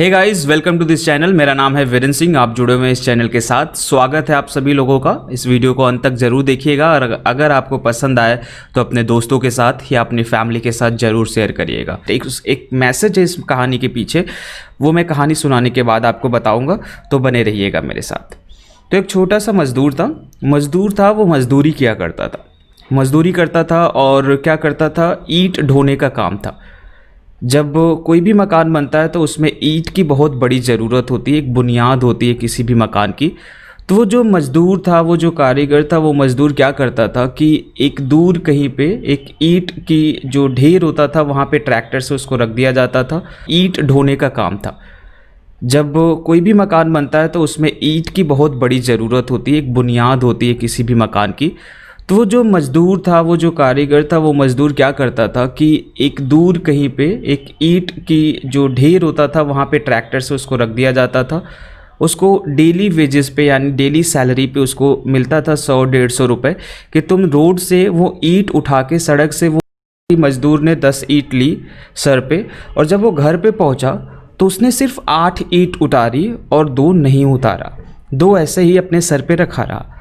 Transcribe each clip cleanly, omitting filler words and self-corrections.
Hey guys, welcome to this channel. मेरा नाम है वीरेंद्र सिंह। आप जुड़े हुए हैं इस चैनल के साथ। स्वागत है आप सभी लोगों का। इस वीडियो को अंत तक ज़रूर देखिएगा और अगर आपको पसंद आए तो अपने दोस्तों के साथ या अपनी फैमिली के साथ ज़रूर शेयर करिएगा। एक मैसेज है इस कहानी के पीछे, वो मैं कहानी सुनाने के बाद आपको बताऊँगा, तो बने रहिएगा मेरे साथ। तो एक छोटा सा मज़दूर था। वो मज़दूरी किया करता था और क्या करता था, ईंट ढोने का काम था। जब कोई भी मकान बनता है तो उसमें ईंट की बहुत बड़ी ज़रूरत होती है, एक बुनियाद होती है किसी भी मकान की। तो वो जो मज़दूर था, वो जो कारीगर था, वो मज़दूर क्या करता था कि एक दूर कहीं पे एक ईंट की जो ढेर होता था वहाँ पे ट्रैक्टर से उसको रख दिया जाता था। ईंट ढोने का काम था। जब कोई भी मकान बनता है तो उसमें ईंट की बहुत बड़ी ज़रूरत होती है, एक बुनियाद होती है किसी भी मकान की। तो वो जो मज़दूर था, वो जो कारीगर था, वो मज़दूर क्या करता था कि एक दूर कहीं पे एक ईंट की जो ढेर होता था वहाँ पे ट्रैक्टर से उसको रख दिया जाता था। उसको डेली वेजेस पे यानी डेली सैलरी पे उसको मिलता था 100-150 रुपये कि तुम रोड से वो ईंट उठा के, सड़क से वो मज़दूर ने 10 ईंट ली सर पे, और जब वो घर पे पहुँचा तो उसने सिर्फ 8 ईंट उतारी और 2 नहीं उतारा। 2 ऐसे ही अपने सर पे रखा रहा।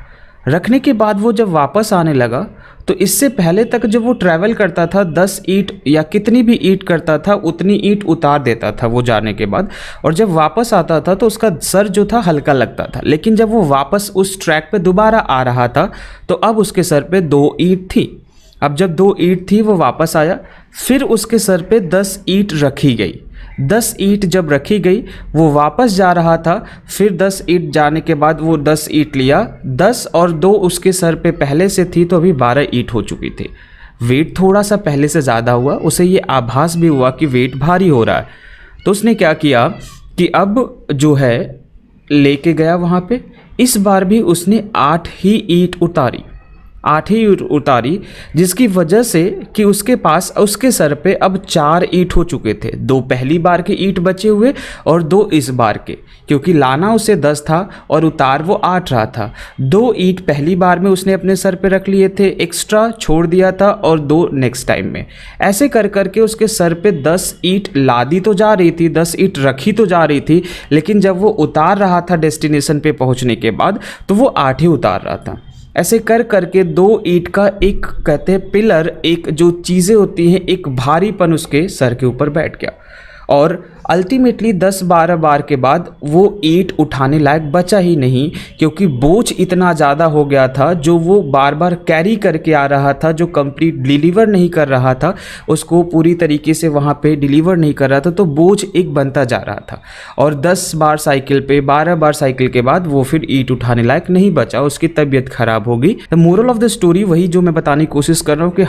रखने के बाद वो जब वापस आने लगा तो इससे पहले तक जब वो ट्रैवल करता था 10 ईंट या कितनी भी ईंट करता था उतनी ईंट उतार देता था वो जाने के बाद, और जब वापस आता था तो उसका सर जो था हल्का लगता था। लेकिन जब वो वापस उस ट्रैक पे दोबारा आ रहा था तो अब उसके सर पे 2 ईंट थी। अब जब 2 ईंट थी, वो वापस आया, फिर उसके सर पे 10 ईंट रखी गई। 10 ईंट जब रखी गई, वो वापस जा रहा था, फिर 10 ईंट जाने के बाद वो 10 ईंट लिया। 10 और 2 उसके सर पे पहले से थी तो अभी 12 ईंट हो चुकी थी। वेट थोड़ा सा पहले से ज़्यादा हुआ, उसे ये आभास भी हुआ कि वेट भारी हो रहा है। तो उसने क्या किया कि अब जो है लेके गया वहाँ पे। इस बार भी उसने 8 ही ईंट उतारी, जिसकी वजह से कि उसके पास उसके सर पे अब 4 ईंट हो चुके थे। 2 पहली बार के ईंट बचे हुए और 2 इस बार के, क्योंकि लाना उसे 10 था और उतार वो 8 रहा था। 2 ईंट पहली बार में उसने अपने सर पे रख लिए थे, एक्स्ट्रा छोड़ दिया था, और 2 नेक्स्ट टाइम में। ऐसे कर करके उसके सर पे 10 ईंट लादी तो जा रही थी, 10 ईंट रखी तो जा रही थी, लेकिन जब वो उतार रहा था डेस्टिनेशन पे पहुंचने के बाद तो वो 8 ही उतार रहा था। ऐसे कर करके 2 ईंट का एक, कहते हैं पिलर, एक जो चीज़ें होती हैं, एक भारीपन उसके सर के ऊपर बैठ गया। और अल्टीमेटली 10-12 बार के बाद वो ईंट उठाने लायक बचा ही नहीं, क्योंकि बोझ इतना ज़्यादा हो गया था जो वो बार बार कैरी करके आ रहा था, जो कंप्लीट डिलीवर नहीं कर रहा था, उसको पूरी तरीके से वहाँ पे डिलीवर नहीं कर रहा था। तो बोझ एक बनता जा रहा था, और 10 बार साइकिल पे, 12 बार साइकिल के बाद वो फिर ईंट उठाने लायक नहीं बचा, उसकी तबीयत खराब हो गई। The moral of the story वही जो मैं बताने की कोशिश कर रहा हूँ कि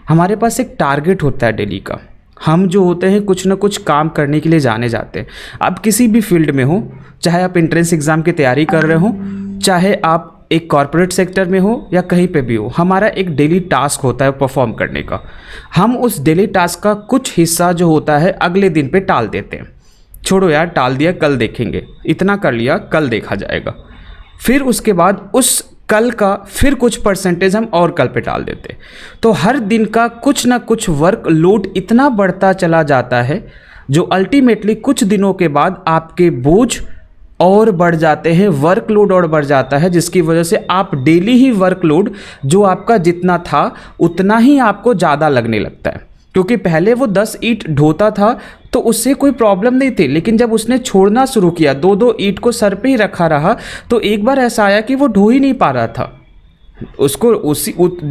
हमारे पास एक टारगेट होता है डेली का। हम जो होते हैं कुछ ना कुछ काम करने के लिए जाने जाते हैं। आप किसी भी फील्ड में हो, चाहे आप एंट्रेंस एग्ज़ाम की तैयारी कर रहे हो, चाहे आप एक कॉर्पोरेट सेक्टर में हो या कहीं पे भी हो, हमारा एक डेली टास्क होता है परफॉर्म करने का। हम उस डेली टास्क का कुछ हिस्सा जो होता है अगले दिन पे टाल देते हैं। छोड़ो यार, टाल दिया, कल देखेंगे, इतना कर लिया, कल देखा जाएगा। फिर उसके बाद उस कल का फिर कुछ परसेंटेज हम और कल पे टाल देते। तो हर दिन का कुछ ना कुछ वर्क लोड इतना बढ़ता चला जाता है जो अल्टीमेटली कुछ दिनों के बाद आपके बोझ और बढ़ जाते हैं, वर्कलोड और बढ़ जाता है, जिसकी वजह से आप डेली ही वर्कलोड जो आपका जितना था उतना ही आपको ज़्यादा लगने लगता है। क्योंकि पहले वो 10 ईंट ढोता था तो उससे कोई प्रॉब्लम नहीं थी, लेकिन जब उसने छोड़ना शुरू किया, 2-2 ईंट को सर पे ही रखा रहा, तो एक बार ऐसा आया कि वो ढो ही नहीं पा रहा था। उसको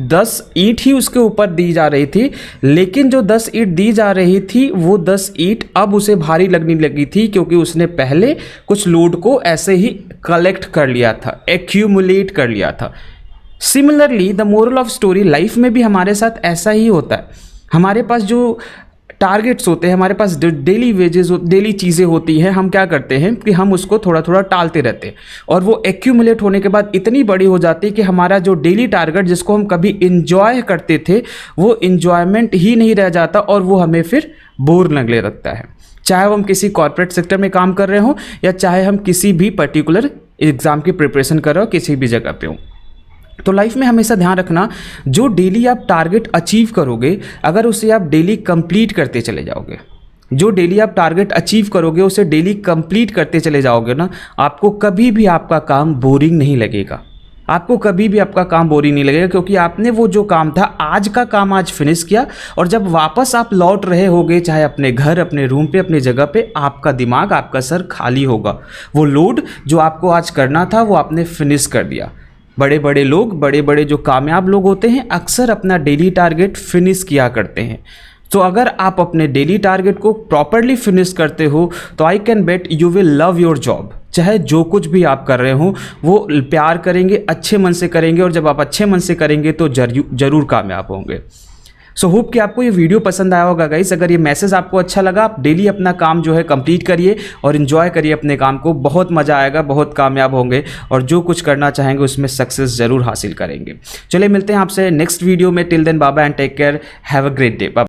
10 ईंट ही उसके ऊपर दी जा रही थी, लेकिन जो 10 ईंट दी जा रही थी वो 10 ईंट अब उसे भारी लगने लगी थी, क्योंकि उसने पहले कुछ लोड को ऐसे ही कलेक्ट कर लिया था, एक्यूमुलेट कर लिया था। Similarly the moral of story, life में भी हमारे साथ ऐसा ही होता है। हमारे पास जो टारगेट्स होते हैं, हमारे पास डेली वेजेस, डेली चीज़ें होती हैं, हम क्या करते हैं कि हम उसको थोड़ा थोड़ा टालते रहते हैं, और वो एक्यूमुलेट होने के बाद इतनी बड़ी हो जाती है कि हमारा जो डेली टारगेट जिसको हम कभी इंजॉय करते थे वो इंजॉयमेंट ही नहीं रह जाता, और वो हमें फिर बोर लगने लगता है। चाहे वो हम किसी कॉर्पोरेट सेक्टर में काम कर रहे हों या चाहे हम किसी भी पर्टिकुलर एग्ज़ाम की प्रिपरेशन कर रहे हो, किसी भी जगह पे हो। तो लाइफ में हमेशा ध्यान रखना, जो डेली आप टारगेट अचीव करोगे, अगर उसे आप डेली कंप्लीट करते चले जाओगे, जो डेली आप टारगेट अचीव करोगे उसे डेली कंप्लीट करते चले जाओगे ना, आपको कभी भी आपका काम बोरिंग नहीं लगेगा। आपको कभी भी आपका काम बोरिंग नहीं लगेगा, क्योंकि आपने वो जो काम था आज का काम आज फिनिश किया, और जब वापस आप लौट रहे होगे चाहे अपने घर, अपने रूम पे, अपनी जगह पे, आपका दिमाग, आपका सर खाली होगा। वो लोड जो आपको आज करना था वो आपने फिनिश कर दिया। बड़े बड़े लोग, बड़े बड़े जो कामयाब लोग होते हैं, अक्सर अपना डेली टारगेट फिनिश किया करते हैं। तो अगर आप अपने डेली टारगेट को प्रॉपरली फिनिश करते हो तो I can bet you will love your job. चाहे जो कुछ भी आप कर रहे हो वो प्यार करेंगे, अच्छे मन से करेंगे, और जब आप अच्छे मन से करेंगे तो जरूर कामयाब होंगे। सो होप कि आपको ये वीडियो पसंद आया होगा गाइस। अगर ये मैसेज आपको अच्छा लगा, आप डेली अपना काम जो है कंप्लीट करिए और इन्जॉय करिए अपने काम को। बहुत मज़ा आएगा, बहुत कामयाब होंगे, और जो कुछ करना चाहेंगे उसमें सक्सेस ज़रूर हासिल करेंगे। चलिए मिलते हैं आपसे नेक्स्ट वीडियो में। Till then bye bye and take care, have a great day.